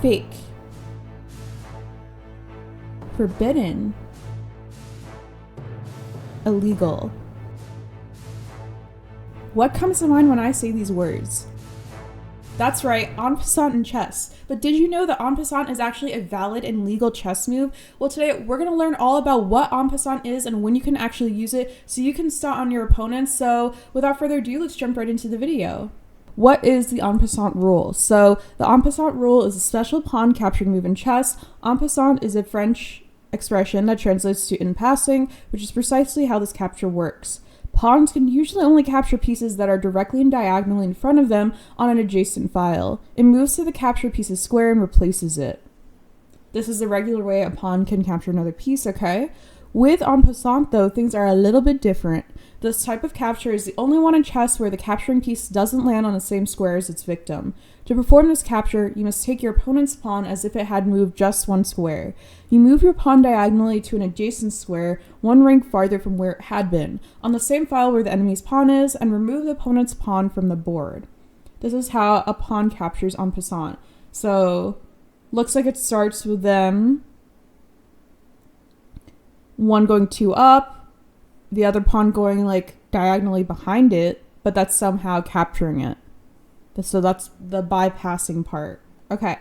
Fake. Forbidden. Illegal. What comes to mind when I say these words? That's right, en passant in chess. But did you know that en passant is actually a valid and legal chess move? Well, today we're going to learn all about what en passant is and when you can actually use it so you can stunt on your opponents. So without further ado, let's jump right into the video. What is the en passant rule? So the en passant rule is a special pawn capturing move in chess. En passant is a French expression that translates to in passing, which is precisely how this capture works. Pawns can usually only capture pieces that are directly and diagonally in front of them on an adjacent file. It moves to the captured piece's square and replaces it. This is the regular way a pawn can capture another piece, okay? With en passant, though, things are a little bit different. This type of capture is the only one in chess where the capturing piece doesn't land on the same square as its victim. To perform this capture, you must take your opponent's pawn as if it had moved just one square. You move your pawn diagonally to an adjacent square, one rank farther from where it had been, on the same file where the enemy's pawn is, and remove the opponent's pawn from the board. This is how a pawn captures en passant. So, looks like it starts with them, one going 2 up, the other pawn going like diagonally behind it, but that's somehow capturing it. So that's the bypassing part. Okay.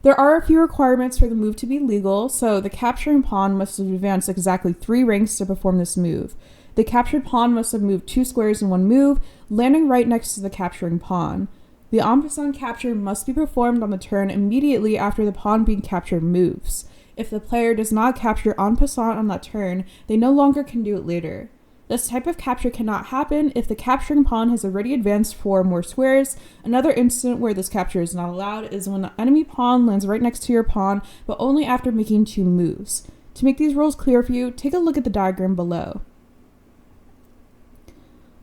There are a few requirements for the move to be legal, so the capturing pawn must have advanced exactly 3 ranks to perform this move. The captured pawn must have moved 2 squares in one move, landing right next to the capturing pawn. The en passant capture must be performed on the turn immediately after the pawn being captured moves. If the player does not capture en passant on that turn, they no longer can do it later. This type of capture cannot happen if the capturing pawn has already advanced 4 more squares. Another instant where this capture is not allowed is when the enemy pawn lands right next to your pawn, but only after making 2 moves. To make these rules clear for you, take a look at the diagram below.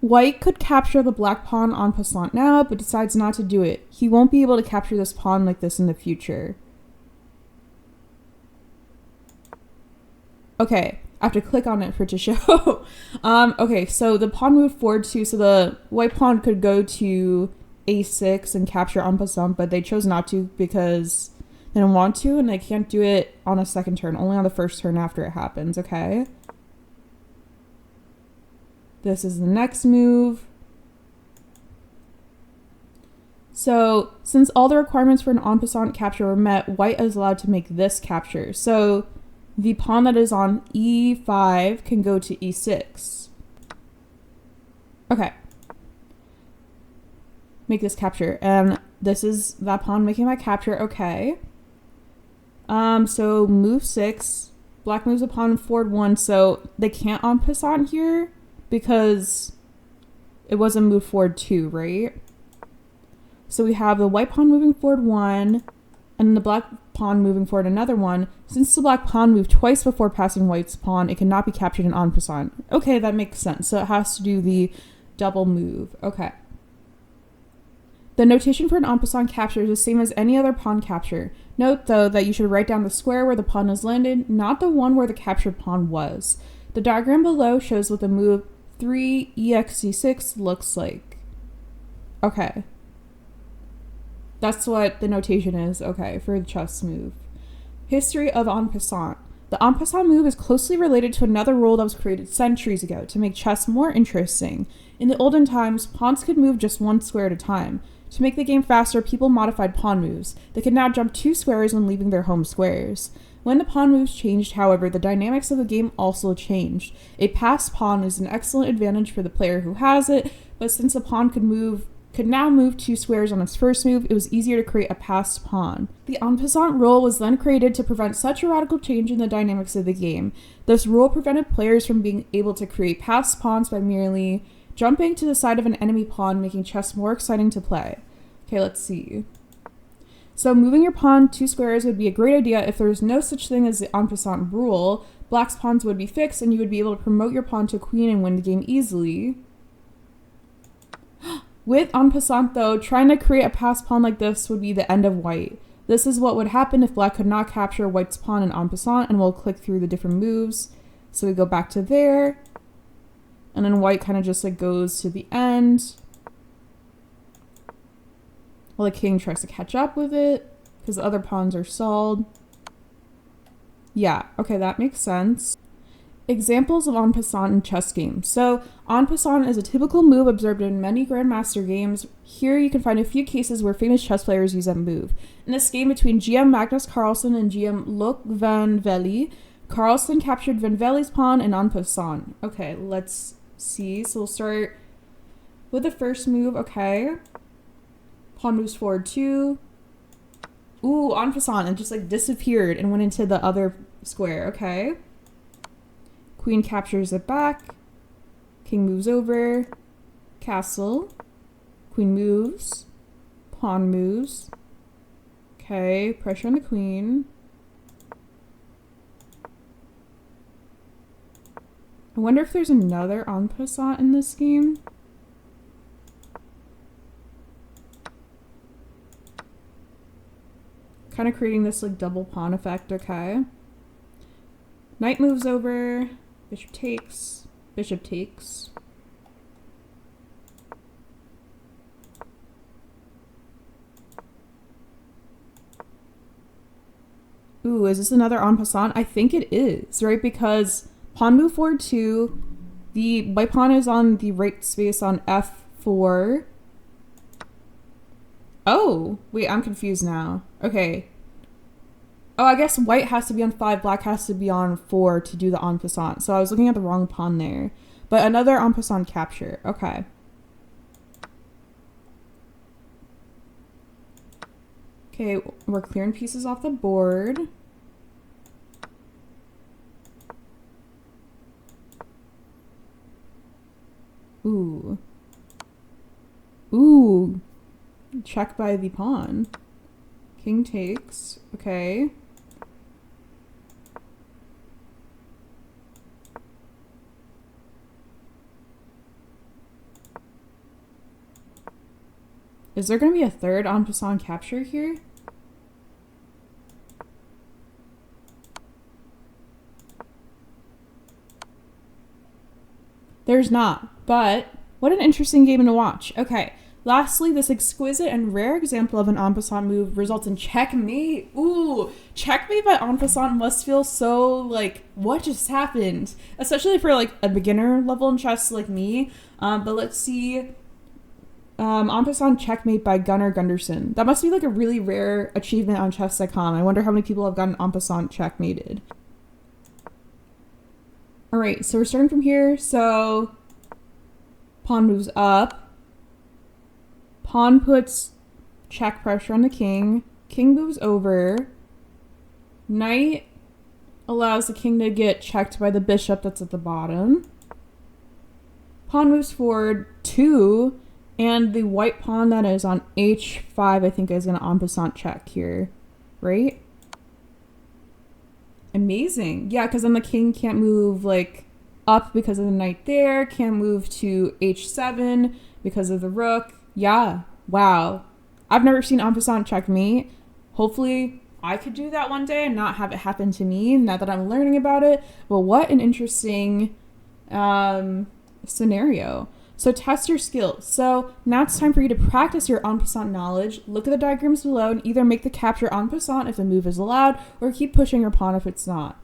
White could capture the black pawn en passant now, but decides not to do it. He won't be able to capture this pawn like this in the future. Okay. I have to click on it for it to show. Okay, so the pawn moved forward too, so the white pawn could go to a6 and capture en passant, but they chose not to because they don't want to, and they can't do it on a second turn, only on the first turn after it happens, okay? This is the next move. So, since all the requirements for an en passant capture were met, white is allowed to make this capture. So, the pawn that is on e5 can go to e6. Okay. Make this capture. And this is that pawn making my capture. Okay. So move 6. Black moves a pawn forward 1. So they can't en passant here because it was a move forward 2, right? So we have the white pawn moving forward 1 and the black pawn moving forward another 1. Since the black pawn moved twice before passing white's pawn, it cannot be captured in en passant. Okay, that makes sense. So it has to do the double move. Okay. The notation for an en passant capture is the same as any other pawn capture. Note, though, that you should write down the square where the pawn is landed, not the one where the captured pawn was. The diagram below shows what the move 3exc6 looks like. Okay. That's what the notation is, okay, for the chess move. History of en passant. The en passant move is closely related to another rule that was created centuries ago to make chess more interesting. In the olden times, pawns could move just 1 square at a time. To make the game faster, people modified pawn moves. They could now jump 2 squares when leaving their home squares. When the pawn moves changed, however, the dynamics of the game also changed. A passed pawn is an excellent advantage for the player who has it, but since a pawn could now move 2 squares on its first move, it was easier to create a passed pawn. The en passant rule was then created to prevent such a radical change in the dynamics of the game. This rule prevented players from being able to create passed pawns by merely jumping to the side of an enemy pawn, making chess more exciting to play. Okay, let's see. So moving your pawn 2 squares would be a great idea if there was no such thing as the en passant rule. Black's pawns would be fixed and you would be able to promote your pawn to queen and win the game easily. With en passant, though, trying to create a passed pawn like this would be the end of white. This is what would happen if black could not capture white's pawn in en passant, and we'll click through the different moves. So we go back to there, and then white kind of just like goes to the end while the king tries to catch up with it. because the other pawns are stalled. Yeah, okay, that makes sense. Examples of en passant in chess games. So, en passant is a typical move observed in many Grandmaster games. Here you can find a few cases where famous chess players use that move. In this game between GM Magnus Carlsen and GM Luc van Velde, Carlsen captured van Velde's pawn in en passant. Okay, let's see. So we'll start with the first move. Okay. Pawn moves forward 2. Ooh, en passant, and just like disappeared and went into the other square. Okay. Queen captures it back. King moves over. Castle. Queen moves. Pawn moves. Okay, pressure on the queen. I wonder if there's another en passant in this game. Kind of creating this like double pawn effect. Okay. Knight moves over. Bishop takes. Bishop takes. Ooh, is this another en passant? I think it is, right? Because pawn move forward 2. The white pawn is on the right space on f4. Oh, wait, I'm confused now. Okay. Oh, I guess white has to be on 5, black has to be on 4 to do the en passant. So I was looking at the wrong pawn there. But another en passant capture. Okay. Okay, we're clearing pieces off the board. Ooh. Ooh. Check by the pawn. King takes. Okay. Is there going to be a third en passant capture here? There's not, but what an interesting game to watch. Okay, lastly, this exquisite and rare example of an en passant move results in checkmate. Ooh, checkmate by en passant must feel so like, what just happened? Especially for like a beginner level in chess like me. But let's see. En passant checkmate by Gunnar Gunderson. That must be like a really rare achievement on chess.com. I wonder how many people have gotten en passant checkmated. All right, so we're starting from here. So pawn moves up. Pawn puts check pressure on the king. King moves over. Knight allows the king to get checked by the bishop that's at the bottom. Pawn moves forward 2. And the white pawn that is on h5, I think, is going to en passant check here, right? Amazing. Yeah, because then the king can't move, like, up because of the knight there. Can't move to h7 because of the rook. Yeah. Wow. I've never seen en passant checkmate. Hopefully, I could do that one day and not have it happen to me, now that I'm learning about it. But what an interesting scenario. So test your skills. So now it's time for you to practice your en passant knowledge. Look at the diagrams below and either make the capture en passant if the move is allowed, or keep pushing your pawn if it's not.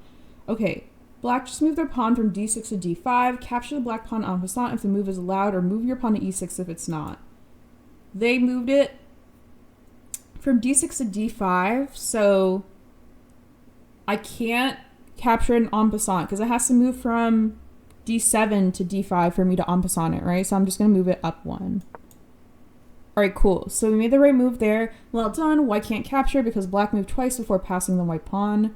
Okay, black just moved their pawn from d6 to d5. Capture the black pawn en passant if the move is allowed, or move your pawn to e6 if it's not. They moved it from d6 to d5, so I can't capture an en passant because it has to move from d7 to d5 for me to en passant it, right? So I'm just going to move it up 1. All right, cool. So we made the right move there. Well done. White can't capture because black moved twice before passing the white pawn.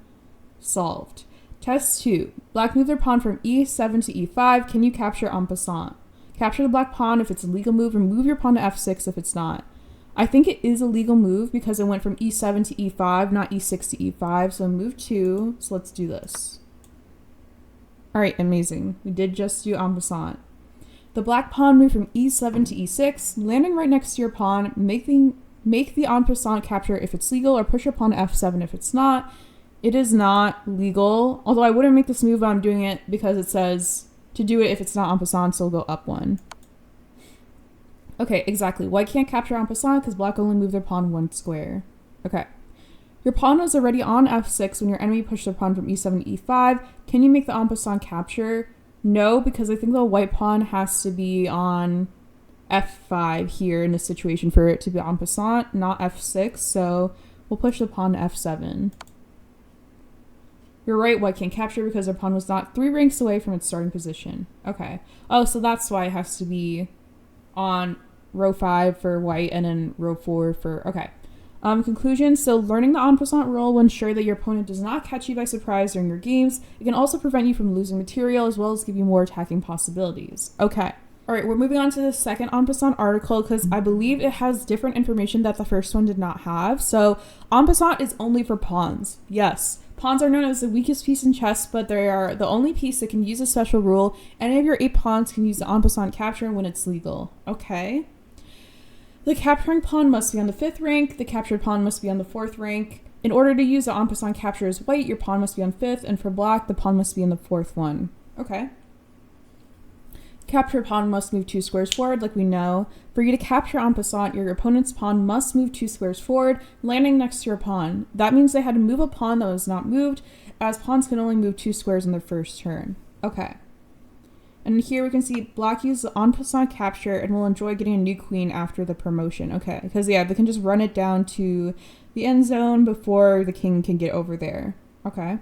Solved. Test 2. Black moved their pawn from e7 to e5. Can you capture en passant? Capture the black pawn if it's a legal move, and move your pawn to f6 if it's not. I think it is a legal move because it went from e7 to e5, not e6 to e5. So move 2. So let's do this. All right, amazing. We did just do en passant. The black pawn moved from e7 to e6, landing right next to your pawn. Make the en passant capture if it's legal, or push your pawn to f7 if it's not. It is not legal, although I wouldn't make this move, but I'm doing it because it says to do it if it's not en passant, so we'll go up 1. Okay, exactly. White can't capture en passant because black only moved their pawn 1 square. Okay. Your pawn was already on f6 when your enemy pushed their pawn from e7 to e5. Can you make the en passant capture? No, because I think the white pawn has to be on f5 here in this situation for it to be en passant, not f6. So we'll push the pawn to f7. You're right, white can't capture because their pawn was not 3 ranks away from its starting position. Okay. Oh, so that's why it has to be on row 5 for white and then row 4 for... Okay. Conclusion. So learning the en passant rule will ensure that your opponent does not catch you by surprise during your games. It can also prevent you from losing material as well as give you more attacking possibilities. Okay. All right, we're moving on to the second en passant article because I believe it has different information that the first one did not have. So en passant is only for pawns. Yes. Pawns are known as the weakest piece in chess, but they are the only piece that can use a special rule. Any of your 8 pawns can use the en passant capture when it's legal. Okay. The capturing pawn must be on the 5th rank. The captured pawn must be on the 4th rank. In order to use the en passant capture as white, your pawn must be on 5th, and for black, the pawn must be in the 4th one. Okay. Captured pawn must move 2 squares forward, like we know. For you to capture en passant, your opponent's pawn must move 2 squares forward, landing next to your pawn. That means they had to move a pawn that was not moved, as pawns can only move 2 squares in their first turn. Okay. And here we can see black used the en passant capture and will enjoy getting a new queen after the promotion. Okay, because yeah, they can just run it down to the end zone before the king can get over there. Okay.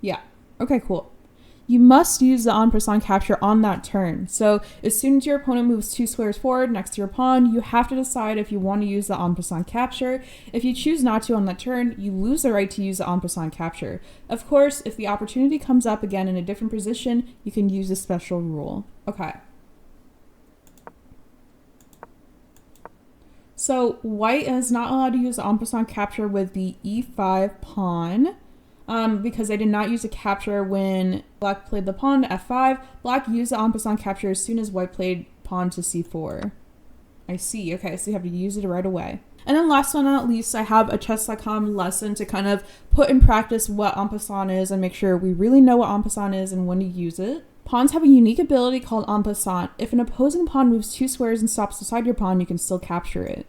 Yeah. Okay, cool. You must use the en passant capture on that turn. So as soon as your opponent moves 2 squares forward next to your pawn, you have to decide if you want to use the en passant capture. If you choose not to on that turn, you lose the right to use the en passant capture. Of course, if the opportunity comes up again in a different position, you can use a special rule. Okay. So white is not allowed to use the en passant capture with the e5 pawn. Because they did not use a capture when black played the pawn to f5. Black used the en passant capture as soon as white played pawn to c4. I see. Okay, so you have to use it right away. And then last but not least, I have a chess.com lesson to kind of put in practice what en passant is and make sure we really know what en passant is and when to use it. Pawns have a unique ability called en passant. If an opposing pawn moves 2 squares and stops beside your pawn, you can still capture it.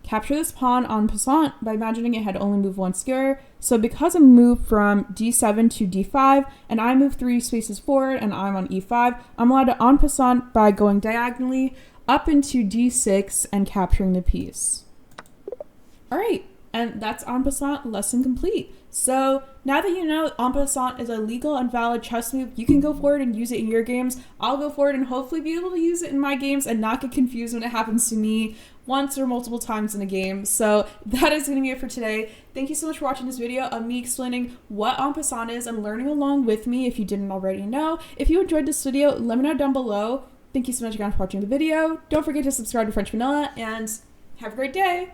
Capture this pawn en passant by imagining it had only moved 1 square. So because I moved from d7 to d5 and I moved 3 spaces forward and I'm on e5, I'm allowed to en passant by going diagonally up into d6 and capturing the piece. All right, and that's en passant lesson complete. So now that you know en passant is a legal and valid chess move, you can go forward and use it in your games. I'll go forward and hopefully be able to use it in my games and not get confused when it happens to me once or multiple times in a game. So that is going to be it for today. Thank you so much for watching this video of me explaining what en passant is and learning along with me if you didn't already know. If you enjoyed this video, let me know down below. Thank you so much again for watching the video. Don't forget to subscribe to French Vanilla and have a great day.